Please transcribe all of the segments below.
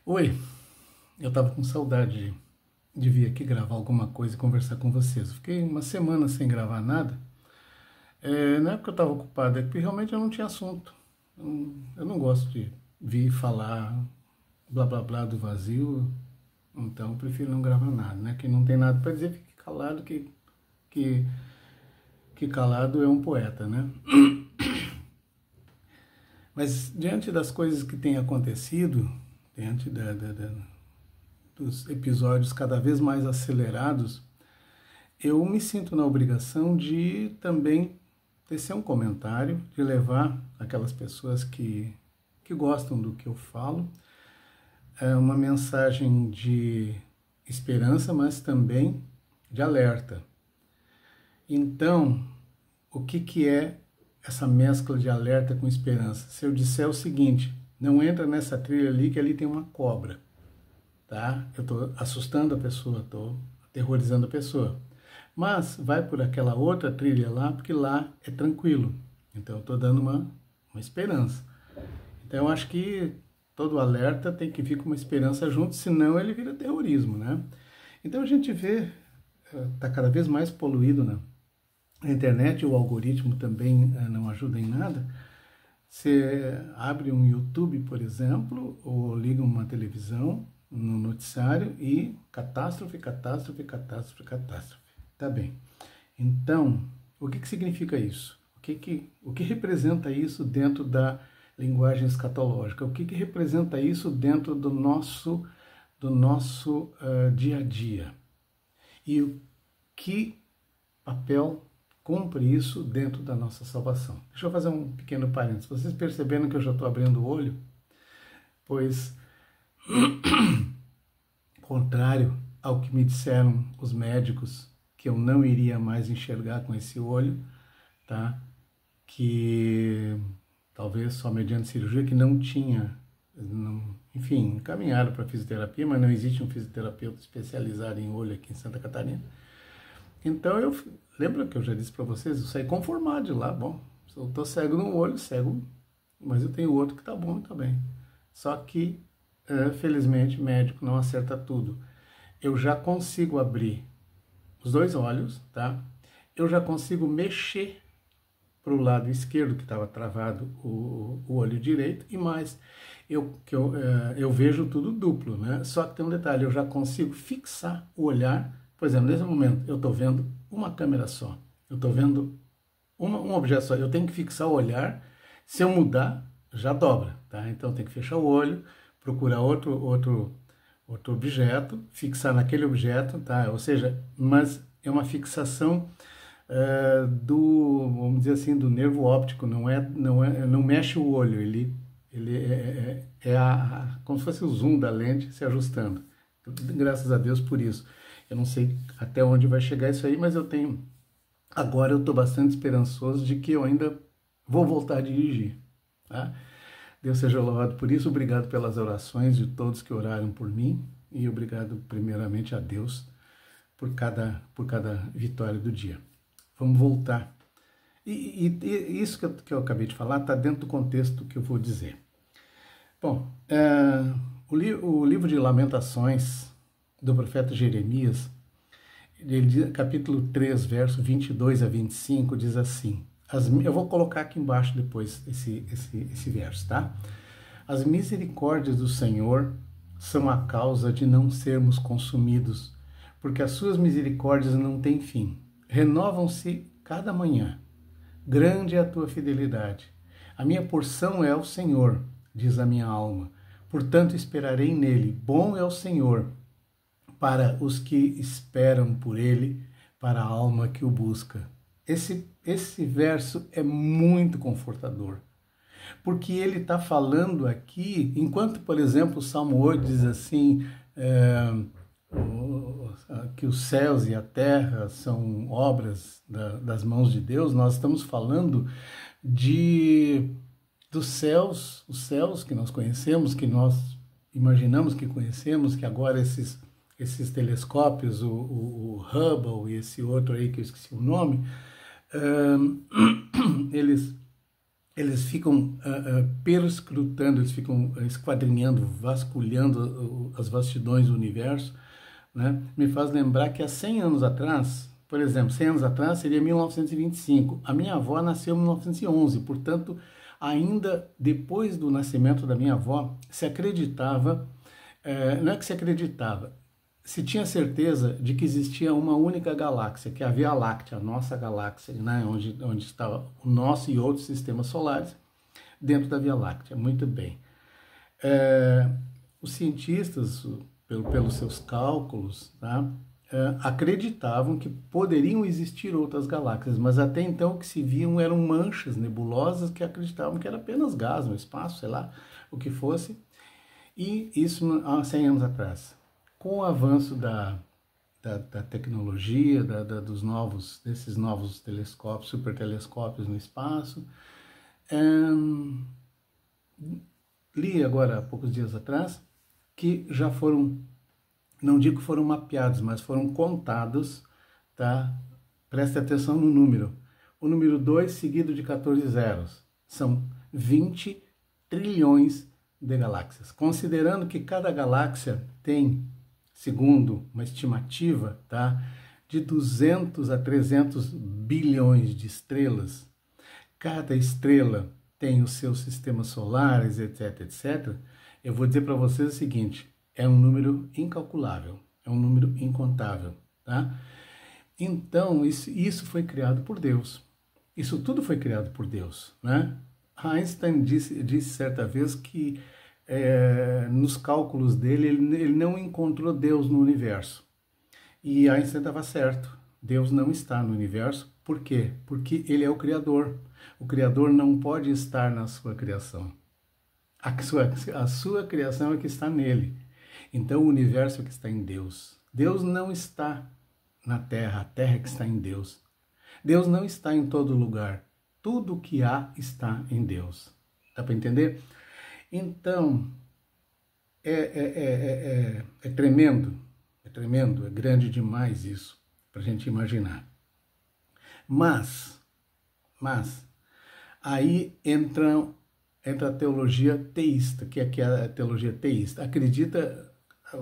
Oi, eu tava com saudade de vir aqui gravar alguma coisa e conversar com vocês. Eu fiquei uma semana sem gravar nada. Não é porque eu estava ocupado, é porque realmente eu não tinha assunto. Eu não gosto de vir falar blá blá blá do vazio, então eu prefiro não gravar nada, né? Quem não tem nada para dizer, fique calado, que, que calado é um poeta, né? Mas diante das coisas que têm acontecido, diante dos episódios cada vez mais acelerados, eu me sinto na obrigação de também tecer um comentário, de levar aquelas pessoas que gostam do que eu falo, uma mensagem de esperança, mas também de alerta. Então, o que é essa mescla de alerta com esperança? Se eu disser o seguinte: não entra nessa trilha ali, que ali tem uma cobra, tá? Eu estou assustando a pessoa, estou aterrorizando a pessoa. Mas vai por aquela outra trilha lá, porque lá é tranquilo. Então eu estou dando uma esperança. Então eu acho que todo alerta tem que vir com uma esperança junto, senão ele vira terrorismo, né? Então a gente vê, está cada vez mais poluído, né? A internet, o algoritmo também não ajuda em nada. Você abre um YouTube, por exemplo, ou liga uma televisão no noticiário e catástrofe, catástrofe, catástrofe, catástrofe. Tá bem. Então, o que significa isso? O que representa isso dentro da linguagem escatológica? O que representa isso dentro do nosso dia a dia? E o que papel cumpre isso dentro da nossa salvação? Deixa eu fazer um pequeno parênteses. Vocês perceberam que eu já estou abrindo o olho? Pois, contrário ao que me disseram os médicos, que eu não iria mais enxergar com esse olho, tá? Que talvez só mediante cirurgia, que não tinha, enfim, encaminharam para fisioterapia, mas não existe um fisioterapeuta especializado em olho aqui em Santa Catarina. Então lembra que eu já disse para vocês, eu saí conformado de lá. Bom, eu tô cego no olho, cego, mas eu tenho outro que tá bom também. Só que, felizmente, médico não acerta tudo. Eu já consigo abrir os dois olhos, tá? Eu já consigo mexer para o lado esquerdo, que estava travado, o olho direito, e mais, eu vejo tudo duplo, né? Só que tem um detalhe, eu já consigo fixar o olhar. Por exemplo, nesse momento, eu estou vendo uma câmera só, eu estou vendo um objeto só, eu tenho que fixar o olhar, se eu mudar, já dobra, tá? Então, eu tenho que fechar o olho, procurar outro objeto, fixar naquele objeto, tá? Ou seja, mas é uma fixação vamos dizer assim, do nervo óptico, não mexe o olho, ele como se fosse o zoom da lente se ajustando. Graças a Deus por isso. Eu não sei até onde vai chegar isso aí, mas agora eu estou bastante esperançoso de que eu ainda vou voltar a dirigir, tá? Deus seja louvado por isso. Obrigado pelas orações de todos que oraram por mim, e obrigado primeiramente a Deus por cada vitória do dia. Vamos voltar. E isso que eu acabei de falar está dentro do contexto que eu vou dizer. Bom, o livro de Lamentações do profeta Jeremias, capítulo 3, verso 22 a 25, diz assim, eu vou colocar aqui embaixo depois esse verso, tá? As misericórdias do Senhor são a causa de não sermos consumidos, porque as suas misericórdias não têm fim. Renovam-se cada manhã. Grande é a tua fidelidade. A minha porção é o Senhor, diz a minha alma. Portanto, esperarei nele. Bom é o Senhor para os que esperam por ele, para a alma que o busca. Esse verso é muito confortador, porque ele está falando aqui, enquanto, por exemplo, o Salmo 8 diz assim, que os céus e a terra são obras das mãos de Deus, nós estamos falando dos céus, os céus que nós conhecemos, que nós imaginamos que conhecemos, que agora esses telescópios, o Hubble e esse outro aí que eu esqueci o nome, eles eles ficam perscrutando, eles ficam esquadrinhando, vasculhando as vastidões do universo, né? Me faz lembrar que há 100 anos atrás, por exemplo, 100 anos atrás seria 1925. A minha avó nasceu em 1911, portanto, ainda depois do nascimento da minha avó, se acreditava, não é que se acreditava, se tinha certeza de que existia uma única galáxia, que é a Via Láctea, a nossa galáxia, né? onde está o nosso e outros sistemas solares, dentro da Via Láctea. Muito bem. Os cientistas, pelos seus cálculos, tá? Acreditavam que poderiam existir outras galáxias, mas até então o que se viam eram manchas nebulosas que acreditavam que era apenas gás no espaço, sei lá, o que fosse, e isso há 100 anos atrás. Com o avanço da tecnologia, desses novos telescópios, supertelescópios no espaço, li agora há poucos dias atrás que já foram, não digo que foram mapeados, mas foram contados, tá? Preste atenção no número. O número 2 seguido de 14 zeros. São 20 trilhões de galáxias. Considerando que cada galáxia tem, segundo uma estimativa, tá, de 200 a 300 bilhões de estrelas, cada estrela tem os seus sistemas solares, etc, etc, eu vou dizer para vocês o seguinte, é um número incalculável, é um número incontável, tá? Então, isso foi criado por Deus. Isso tudo foi criado por Deus, né? Einstein disse certa vez que nos cálculos dele, ele não encontrou Deus no universo. E Einstein estava certo. Deus não está no universo. Por quê? Porque ele é o Criador. O Criador não pode estar na sua criação. A sua criação é que está nele. Então o universo é que está em Deus. Deus não está na Terra, a Terra é que está em Deus. Deus não está em todo lugar. Tudo o que há está em Deus. Dá para entender? Então, é tremendo, é grande demais isso, para a gente imaginar. Mas, aí entra a teologia teísta, que é a teologia teísta.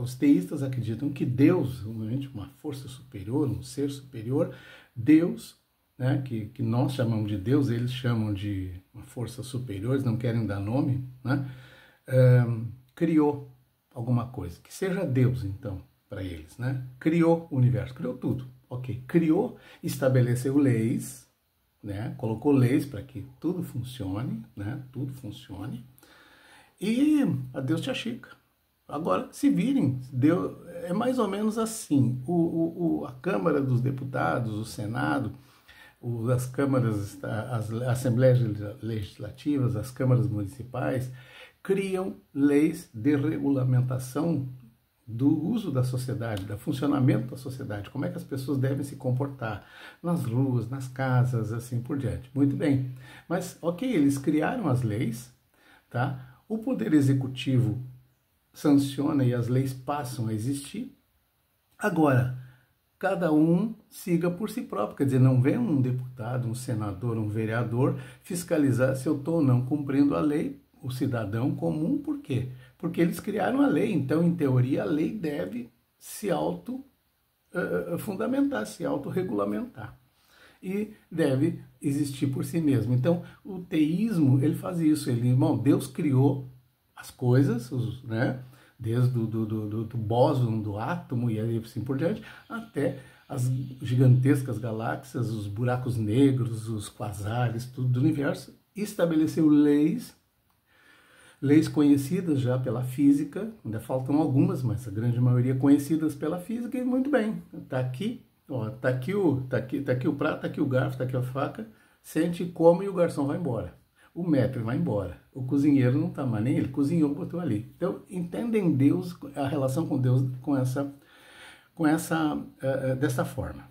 Os teístas acreditam que Deus, uma força superior, um ser superior, Deus, né, que nós chamamos de Deus, eles chamam de uma força superior, eles não querem dar nome, né, criou alguma coisa, que seja Deus, então, para eles, né? Criou o universo, criou tudo, ok. Criou, estabeleceu leis, né? Colocou leis para que tudo funcione, né? Tudo funcione, e a Deus te achica. Agora, se virem, Deus, é mais ou menos assim, a Câmara dos Deputados, o Senado, as câmaras, as assembleias legislativas, as câmaras municipais, criam leis de regulamentação do uso da sociedade, do funcionamento da sociedade, como é que as pessoas devem se comportar nas ruas, nas casas, assim por diante. Muito bem, mas ok, eles criaram as leis, tá? O Poder Executivo sanciona e as leis passam a existir. Agora, cada um siga por si próprio, quer dizer, não vem um deputado, um senador, um vereador fiscalizar se eu estou ou não cumprindo a lei, o cidadão comum, por quê? Porque eles criaram a lei, então, em teoria, a lei deve se fundamentar, se autorregulamentar e deve existir por si mesmo. Então, o teísmo, ele faz isso, Deus criou as coisas, né? Desde do bóson, do átomo e assim por diante, até as gigantescas galáxias, os buracos negros, os quasares, tudo do universo, estabeleceu leis conhecidas já pela física, ainda faltam algumas, mas a grande maioria conhecidas pela física, e muito bem, está aqui, ó, tá aqui o prato, tá aqui o garfo, tá aqui a faca, sente, come e o garçom vai embora. O maître vai embora, o cozinheiro não está mais nem ele, cozinhou, botou ali. Então, entendem Deus, a relação com Deus dessa forma.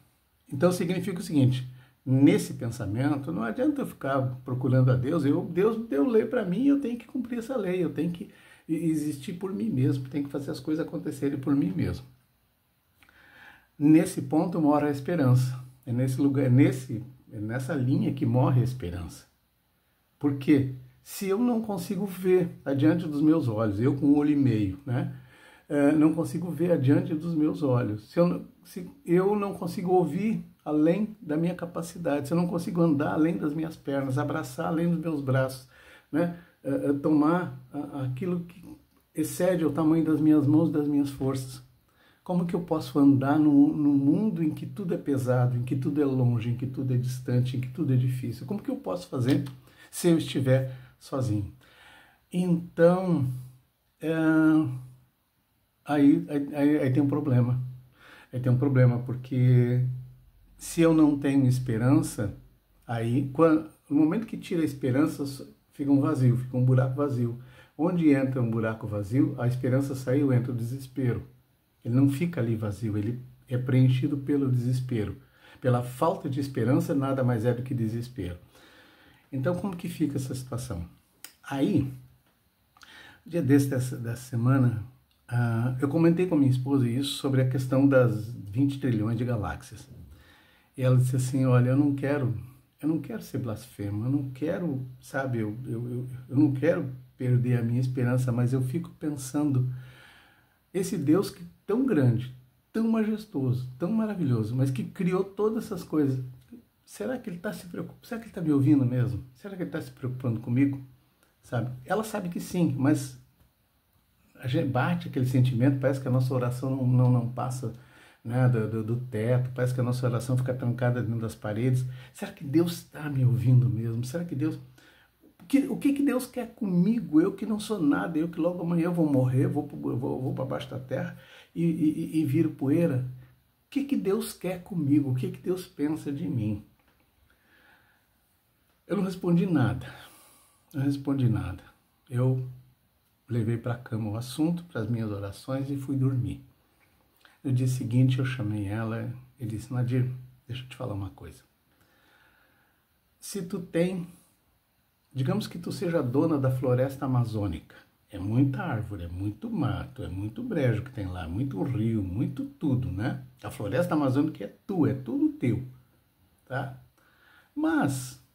Então, significa o seguinte, nesse pensamento, não adianta eu ficar procurando a Deus, Deus deu lei para mim, eu tenho que cumprir essa lei, eu tenho que existir por mim mesmo, tenho que fazer as coisas acontecerem por mim mesmo. Nesse ponto mora a esperança, é nessa linha que morre a esperança. Porque se eu não consigo ver adiante dos meus olhos, eu com um olho e meio, né? Não consigo ver adiante dos meus olhos, se eu não consigo ouvir além da minha capacidade, se eu não consigo andar além das minhas pernas, abraçar além dos meus braços, né? Tomar aquilo que excede o tamanho das minhas mãos, das minhas forças. Como que eu posso andar num mundo em que tudo é pesado, em que tudo é longe, em que tudo é distante, em que tudo é difícil? Como que eu posso fazer se eu estiver sozinho? Então, aí tem um problema. Aí tem um problema, porque se eu não tenho esperança, aí, no momento que tira a esperança, fica um vazio, fica um buraco vazio. Onde entra um buraco vazio, a esperança saiu, entra o desespero. Ele não fica ali vazio, ele é preenchido pelo desespero. Pela falta de esperança, nada mais é do que desespero. Então, como que fica essa situação? Aí, dia dessa semana, eu comentei com minha esposa isso sobre a questão das 20 trilhões de galáxias. E ela disse assim, olha, eu não quero ser blasfemo, eu não quero, sabe, eu não quero perder a minha esperança, mas eu fico pensando, esse Deus que tão grande, tão majestoso, tão maravilhoso, mas que criou todas essas coisas, será que ele está se preocupando? Será que ele está me ouvindo mesmo? Será que ele está se preocupando comigo? Sabe? Ela sabe que sim, mas a gente bate aquele sentimento, parece que a nossa oração não passa, né, do teto, parece que a nossa oração fica trancada dentro das paredes. Será que Deus está me ouvindo mesmo? Será que Deus... O que Deus quer comigo? Eu que não sou nada, eu que logo amanhã vou morrer, vou para baixo da terra e viro poeira. O que Deus quer comigo? O que Deus pensa de mim? Eu não respondi nada. Não respondi nada. Eu levei para a cama o assunto, para as minhas orações e fui dormir. No dia seguinte eu chamei ela e disse, Nadir, deixa eu te falar uma coisa. Se tu tem... Digamos que tu seja dona da floresta amazônica. É muita árvore, é muito mato, é muito brejo que tem lá, muito rio, muito tudo, né? A floresta amazônica é tua, é tudo teu, tá? Mas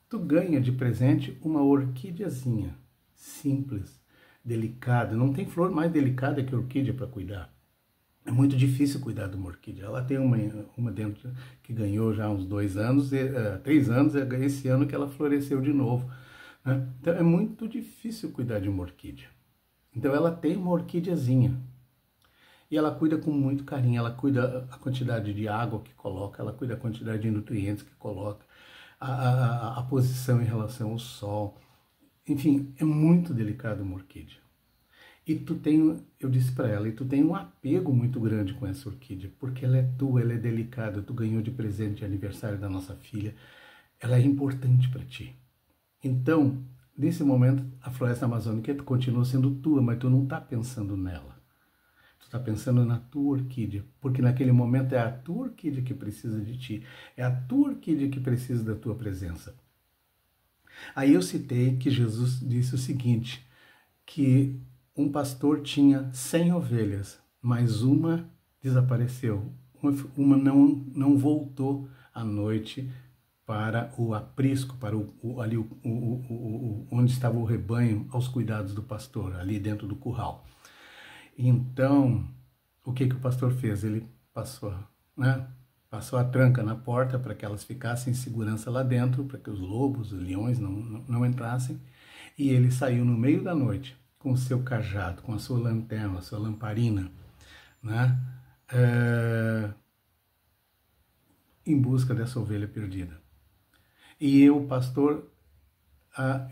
tu ganha de presente uma orquídeazinha, simples, delicada. Não tem flor mais delicada que a orquídea para cuidar. É muito difícil cuidar de uma orquídea. Ela tem uma dentro que ganhou já há uns 2 anos, 3 anos, esse ano que ela floresceu de novo. Né? Então é muito difícil cuidar de uma orquídea. Então ela tem uma orquídeazinha. E ela cuida com muito carinho, ela cuida a quantidade de água que coloca, ela cuida a quantidade de nutrientes que coloca, a posição em relação ao sol. Enfim, é muito delicado uma orquídea. E eu disse para ela, e tu tem um apego muito grande com essa orquídea, porque ela é tua, ela é delicada, tu ganhou de presente de aniversário da nossa filha, ela é importante para ti. Então, nesse momento, a floresta amazônica continua sendo tua, mas tu não está pensando nela. Tu está pensando na tua orquídea, porque naquele momento é a tua orquídea que precisa de ti, é a tua orquídea que precisa da tua presença. Aí eu citei que Jesus disse o seguinte, que um pastor tinha 100 ovelhas, mas uma desapareceu. Uma não voltou à noite para o aprisco, para onde estava o rebanho, aos cuidados do pastor, ali dentro do curral. Então, o que o pastor fez? Ele passou a tranca na porta para que elas ficassem em segurança lá dentro, para que os lobos, os leões não entrassem, e ele saiu no meio da noite, com o seu cajado, com a sua lanterna, a sua lamparina, né? Em busca dessa ovelha perdida. E o pastor,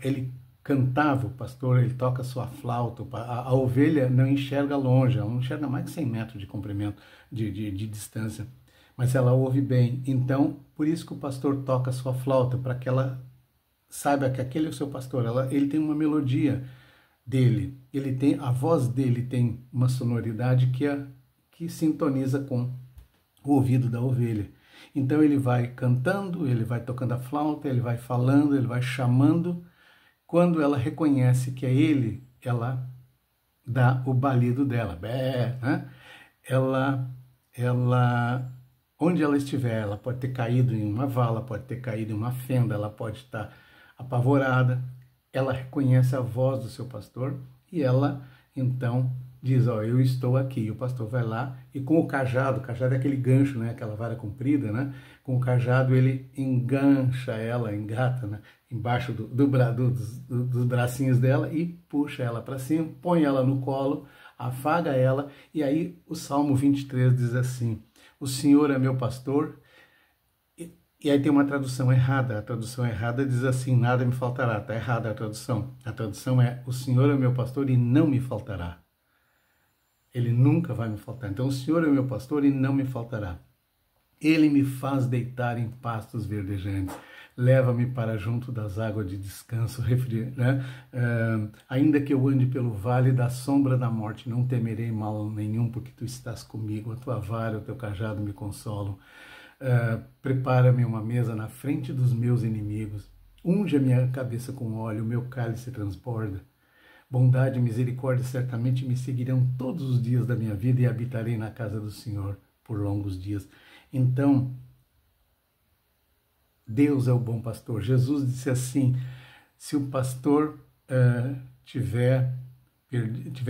ele cantava, o pastor, ele toca a sua flauta, a ovelha não enxerga longe, ela não enxerga mais de 100 metros de comprimento, de distância, mas ela ouve bem. Então, por isso que o pastor toca a sua flauta, para que ela saiba que aquele é o seu pastor, ele tem uma melodia dele, a voz dele tem uma sonoridade que sintoniza com o ouvido da ovelha. Então ele vai cantando, ele vai tocando a flauta, ele vai falando, ele vai chamando. Quando ela reconhece que é ele, ela dá o balido dela, bé, né? Onde ela estiver, ela pode ter caído em uma vala, pode ter caído em uma fenda, ela pode estar apavorada, ela reconhece a voz do seu pastor e ela então diz, ó, eu estou aqui. E o pastor vai lá e com o cajado é aquele gancho, né, aquela vara comprida, né, com o cajado ele engancha ela, engata, né, embaixo dos bracinhos dela e puxa ela para cima, põe ela no colo, afaga ela, e aí o Salmo 23 diz assim, o Senhor é meu pastor. E aí tem uma tradução errada. A tradução errada diz assim, nada me faltará. Está errada a tradução. A tradução é, o Senhor é meu pastor e não me faltará. Ele nunca vai me faltar. Então, o Senhor é meu pastor e não me faltará. Ele me faz deitar em pastos verdejantes. Leva-me para junto das águas de descanso, né? Ainda que eu ande pelo vale da sombra da morte, não temerei mal nenhum, porque tu estás comigo. A tua vara, o teu cajado me consolam. Prepara-me uma mesa na frente dos meus inimigos, unge a minha cabeça com óleo, o meu cálice transborda. Bondade e misericórdia certamente me seguirão todos os dias da minha vida e habitarei na casa do Senhor por longos dias. Então, Deus é o bom pastor. Jesus disse assim, se o pastor tiver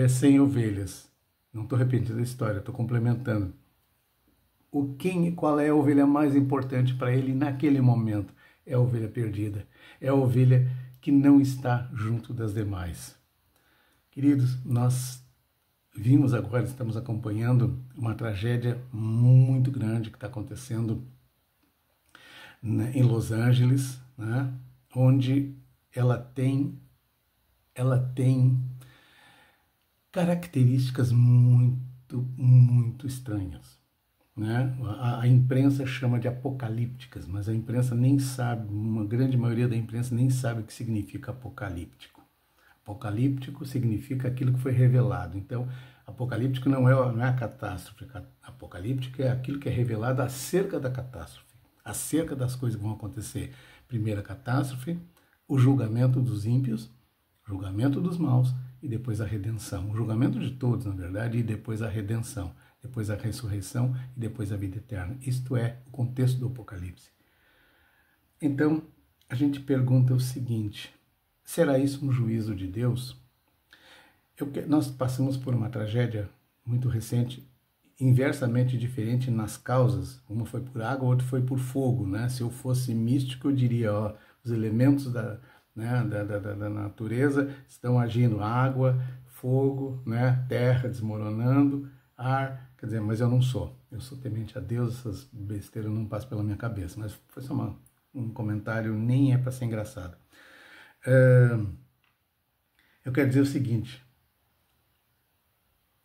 100 ovelhas, não estou repetindo a história, estou complementando, qual é a ovelha mais importante para ele naquele momento? É a ovelha perdida. É a ovelha que não está junto das demais. Queridos, nós vimos agora, estamos acompanhando uma tragédia muito grande que está acontecendo em Los Angeles, né? Onde ela tem características muito estranhas. Né? A imprensa chama de apocalípticas, mas a imprensa nem sabe, uma grande maioria da imprensa nem sabe o que significa apocalíptico. Apocalíptico significa aquilo que foi revelado. Então, apocalíptico não é a catástrofe. Apocalíptico é aquilo que é revelado acerca da catástrofe, acerca das coisas que vão acontecer. Primeira catástrofe, o julgamento dos ímpios, julgamento dos maus e depois a redenção. O julgamento de todos, na verdade, e depois a redenção. Depois a ressurreição e depois a vida eterna. Isto é o contexto do Apocalipse. Então, a gente pergunta o seguinte, será isso um juízo de Deus? Nós passamos por uma tragédia muito recente, inversamente diferente nas causas. Uma foi por água, outra foi por fogo. Né? Se eu fosse místico, eu diria, ó, os elementos da natureza estão agindo, água, fogo, né? Terra desmoronando, ar, quer dizer, mas eu não sou. Eu sou temente a Deus, essas besteiras não passam pela minha cabeça. Mas foi só um comentário, nem é para ser engraçado. Eu quero dizer o seguinte,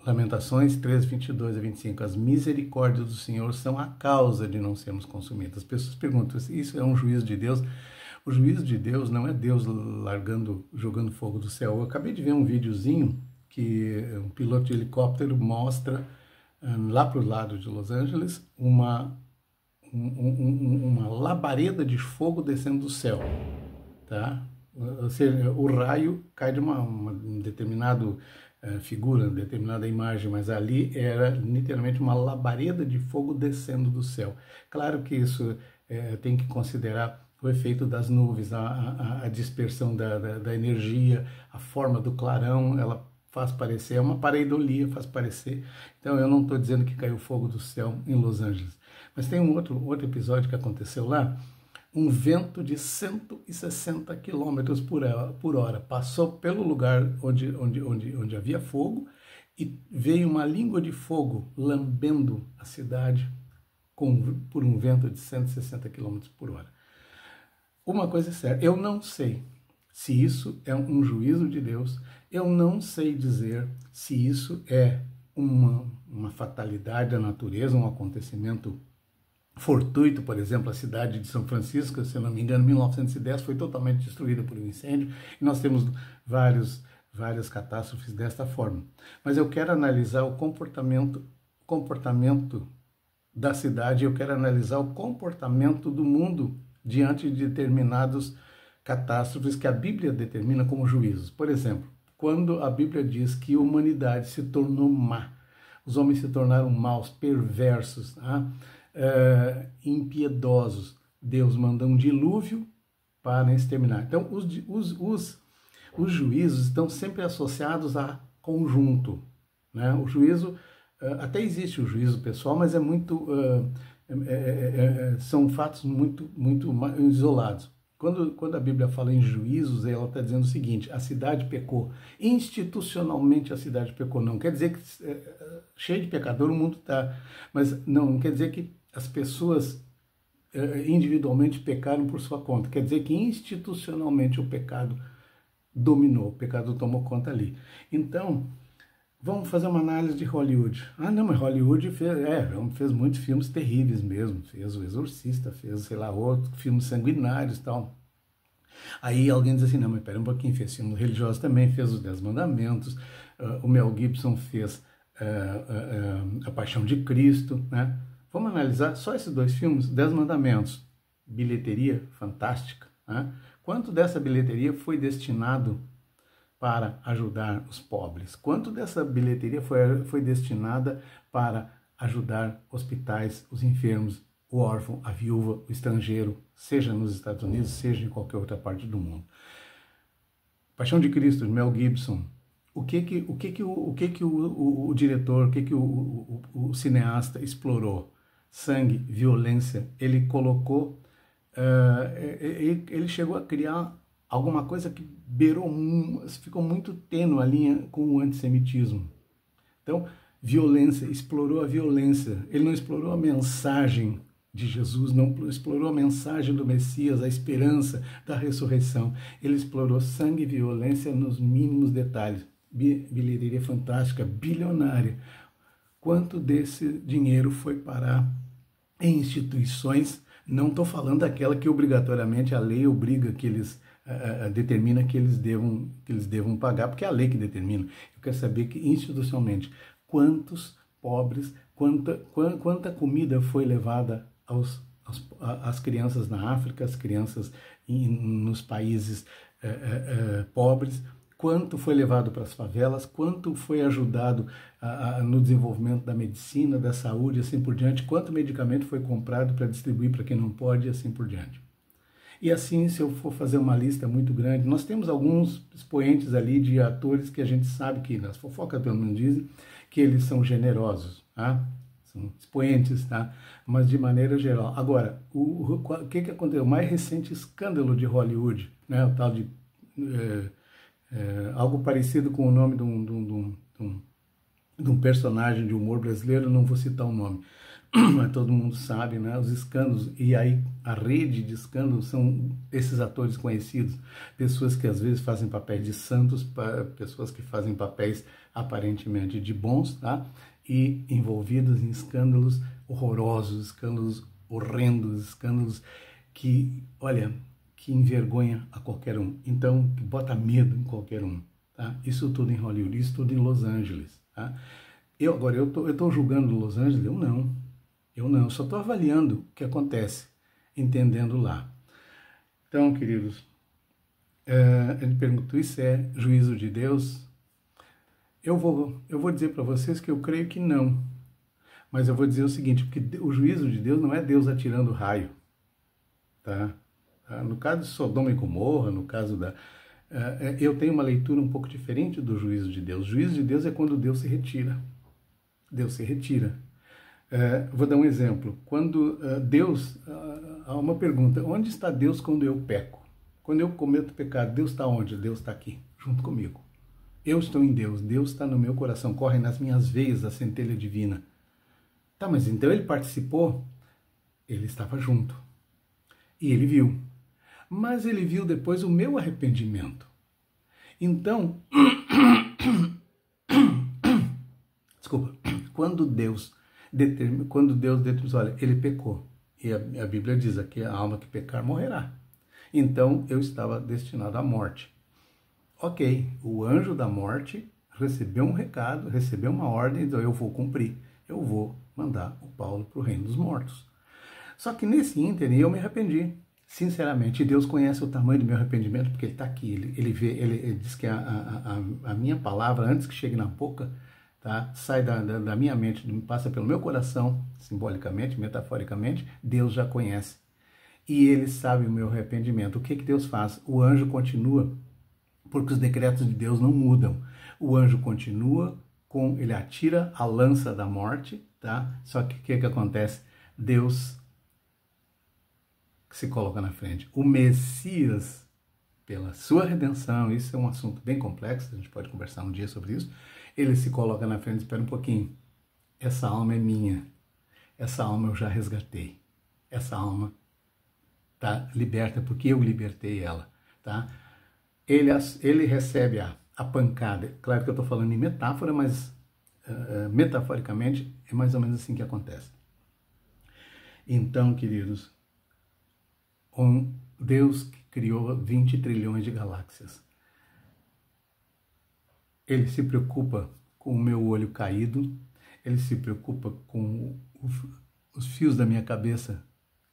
Lamentações 3, 22 a 25, as misericórdias do Senhor são a causa de não sermos consumidos. As pessoas perguntam, isso é um juízo de Deus? O juízo de Deus não é Deus jogando fogo do céu. Eu acabei de ver um videozinho que um piloto de helicóptero mostra lá para o lado de Los Angeles uma labareda de fogo descendo do céu, tá? Ou seja, o raio cai de uma determinada figura, determinada imagem, mas ali era literalmente uma labareda de fogo descendo do céu. Claro que isso tem que considerar o efeito das nuvens, a dispersão da energia, a forma do clarão, ela faz parecer, é uma pareidolia, faz parecer. Então eu não estou dizendo que caiu fogo do céu em Los Angeles. Mas tem um outro episódio que aconteceu lá, um vento de 160 km por hora passou pelo lugar onde havia fogo e veio uma língua de fogo lambendo a cidade por um vento de 160 km por hora. Uma coisa é certa, eu não sei se isso é um juízo de Deus, eu não sei dizer se isso é uma fatalidade da natureza, um acontecimento fortuito. Por exemplo, a cidade de São Francisco, se eu não me engano, em 1910 foi totalmente destruída por um incêndio, e nós temos várias catástrofes desta forma. Mas eu quero analisar o comportamento da cidade, eu quero analisar o comportamento do mundo diante de determinadas catástrofes que a Bíblia determina como juízos. Por exemplo, quando a Bíblia diz que a humanidade se tornou má, os homens se tornaram maus, perversos, impiedosos, Deus manda um dilúvio para exterminar. Então, os juízos estão sempre associados a conjunto, né? O juízo, até existe o juízo pessoal, mas é muito, são fatos muito isolados. Quando a Bíblia fala em juízos, ela está dizendo o seguinte: a cidade pecou. Institucionalmente a cidade pecou. Não quer dizer que cheio de pecador o mundo está, mas não quer dizer que as pessoas individualmente pecaram por sua conta. Quer dizer que institucionalmente o pecado dominou, o pecado tomou conta ali. Então, vamos fazer uma análise de Hollywood. Ah, não, mas Hollywood fez muitos filmes terríveis mesmo. Fez O Exorcista, fez, sei lá, outros filmes sanguinários e tal. Aí alguém diz assim, não, mas pera um pouquinho, fez filmes religiosos também, fez Os 10 Mandamentos, o Mel Gibson fez A Paixão de Cristo, né? Vamos analisar só esses 2 filmes, 10 Mandamentos, bilheteria fantástica, né? Quanto dessa bilheteria foi destinado para ajudar os pobres? Quanto dessa bilheteria foi destinada para ajudar hospitais, os enfermos, o órfão, a viúva, o estrangeiro, seja nos Estados Unidos, seja em qualquer outra parte do mundo? Paixão de Cristo, de Mel Gibson. O que o diretor, o cineasta explorou? Sangue, violência. Ele colocou, ele chegou a criar alguma coisa que ficou muito tênue a linha com o antissemitismo. Então, violência, explorou a violência. Ele não explorou a mensagem de Jesus, não explorou a mensagem do Messias, a esperança da ressurreição. Ele explorou sangue e violência nos mínimos detalhes. Bilheteria fantástica, bilionária. Quanto desse dinheiro foi parar em instituições? Não estou falando daquela que obrigatoriamente a lei obriga que eles determina que eles devam pagar, porque é a lei que determina. Eu quero saber que institucionalmente quantos pobres, quanta comida foi levada às crianças na África, às crianças nos países pobres, quanto foi levado para as favelas, quanto foi ajudado no desenvolvimento da medicina, da saúde, assim por diante, quanto medicamento foi comprado para distribuir para quem não pode, e assim por diante. E assim, se eu for fazer uma lista muito grande, nós temos alguns expoentes ali de atores que a gente sabe que, nas fofocas pelo menos dizem, que eles são generosos, tá? São expoentes, tá? Mas de maneira geral. Agora, o que aconteceu? O mais recente escândalo de Hollywood, né? O tal de algo parecido com o nome de um personagem de humor brasileiro, não vou citar o nome, mas todo mundo sabe, né? Os escândalos, e aí a rede de escândalos são esses atores conhecidos, pessoas que às vezes fazem papéis de santos, pessoas que fazem papéis aparentemente de bons, tá? E envolvidos em escândalos horrorosos, escândalos horrendos, escândalos que, olha, que envergonha a qualquer um, então que bota medo em qualquer um, tá? Isso tudo em Hollywood, isso tudo em Los Angeles, tá? Eu estou julgando Los Angeles? Eu não, só estou avaliando o que acontece, entendendo lá. Então, queridos, ele perguntou, isso é juízo de Deus? Eu vou dizer para vocês que eu creio que não, mas eu vou dizer o seguinte, porque o juízo de Deus não é Deus atirando raio, tá? No caso de Sodoma e Gomorra, no caso eu tenho uma leitura um pouco diferente do juízo de Deus. O juízo de Deus é quando Deus se retira. Deus se retira. Vou dar um exemplo. Quando Deus... há uma pergunta. Onde está Deus quando eu peco? Quando eu cometo pecado, Deus está onde? Deus está aqui, junto comigo. Eu estou em Deus. Deus está no meu coração. Corre nas minhas veias a centelha divina. Tá, mas então ele participou? Ele estava junto. E ele viu. Mas ele viu depois o meu arrependimento. Então... Desculpa. Quando Deus determina, olha, ele pecou. E a Bíblia diz aqui, a alma que pecar morrerá. Então, eu estava destinado à morte. Ok, o anjo da morte recebeu um recado, recebeu uma ordem, então eu vou cumprir. Eu vou mandar o Paulo para o reino dos mortos. Só que nesse ínterim eu me arrependi. Sinceramente, Deus conhece o tamanho do meu arrependimento, porque ele está aqui, ele diz que a minha palavra, antes que chegue na boca, tá, sai da minha mente, passa pelo meu coração, simbolicamente, metaforicamente, Deus já conhece. e ele sabe o meu arrependimento. O que Deus faz? O anjo continua, porque os decretos de Deus não mudam. O anjo continua, ele atira a lança da morte, tá? Só que o que acontece? Deus se coloca na frente. O Messias, pela sua redenção, isso é um assunto bem complexo, a gente pode conversar um dia sobre isso, ele se coloca na frente, espera um pouquinho, essa alma é minha, essa alma eu já resgatei, essa alma está liberta porque eu libertei ela, tá? Ele recebe a pancada, claro que eu estou falando em metáfora, mas metaforicamente é mais ou menos assim que acontece. Então, queridos, Deus que criou 20 trilhões de galáxias, ele se preocupa com o meu olho caído, ele se preocupa com os fios da minha cabeça,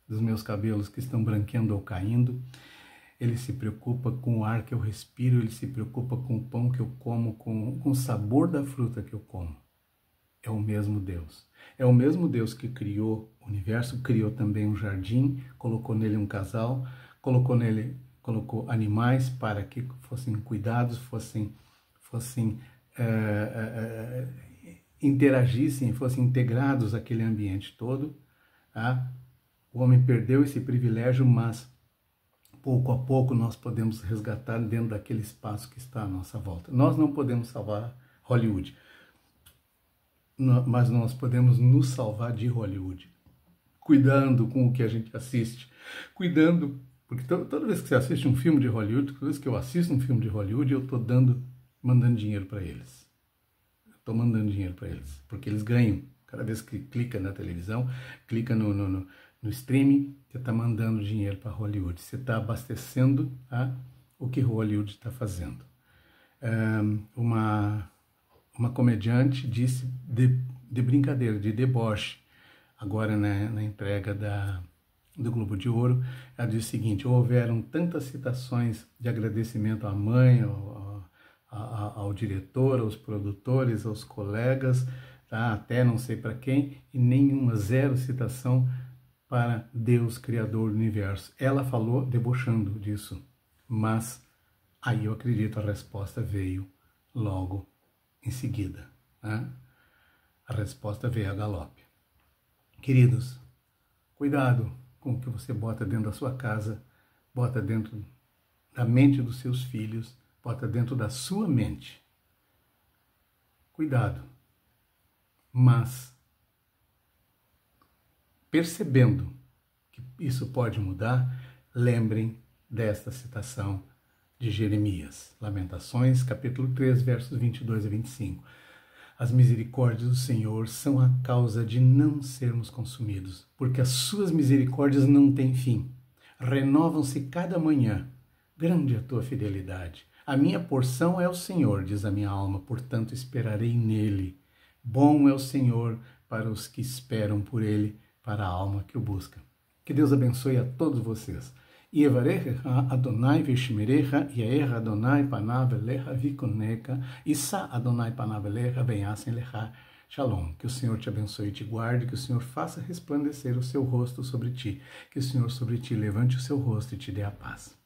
dos meus cabelos que estão branqueando ou caindo, ele se preocupa com o ar que eu respiro, ele se preocupa com o pão que eu como, com o sabor da fruta que eu como. É o mesmo Deus. É o mesmo Deus que criou o universo, criou também um jardim, colocou nele um casal, colocou animais para que fossem cuidados, fossem interagissem, fossem integrados àquele ambiente todo. Tá? O homem perdeu esse privilégio, mas pouco a pouco nós podemos resgatar dentro daquele espaço que está à nossa volta. Nós não podemos salvar Hollywood, mas nós podemos nos salvar de Hollywood, cuidando com o que a gente assiste, cuidando, porque toda vez que você assiste um filme de Hollywood, toda vez que eu assisto um filme de Hollywood, eu estou mandando dinheiro para eles. Estou mandando dinheiro para eles, porque eles ganham. Cada vez que clica na televisão, clica no streaming, você está mandando dinheiro para Hollywood. Você está abastecendo o que Hollywood está fazendo. Uma comediante disse de brincadeira, de deboche, agora na entrega do Globo de Ouro, ela disse o seguinte: houveram tantas citações de agradecimento à mãe, ao diretor, aos produtores, aos colegas, tá? Até não sei para quem, e nenhuma, zero citação para Deus, Criador do Universo. Ela falou debochando disso, mas aí eu acredito a resposta veio logo em seguida. Né? A resposta veio a galope. Queridos, cuidado com o que você bota dentro da sua casa, bota dentro da mente dos seus filhos, bota dentro da sua mente. Cuidado. Mas, percebendo que isso pode mudar, lembrem desta citação de Jeremias, Lamentações, capítulo 3, versos 22 a 25. As misericórdias do Senhor são a causa de não sermos consumidos, porque as suas misericórdias não têm fim. Renovam-se cada manhã. Grande é a tua fidelidade. A minha porção é o Senhor, diz a minha alma, portanto esperarei nele. Bom é o Senhor para os que esperam por ele, para a alma que o busca. Que Deus abençoe a todos vocês. Yevarecha Adonai vishmerecha, Yair Adonai panav elecha vikoneka, Issa Adonai panav elecha venhasen lecha. Shalom. Que o Senhor te abençoe e te guarde, que o Senhor faça resplandecer o seu rosto sobre ti, que o Senhor sobre ti levante o seu rosto e te dê a paz.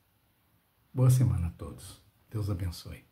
Boa semana a todos. Deus abençoe.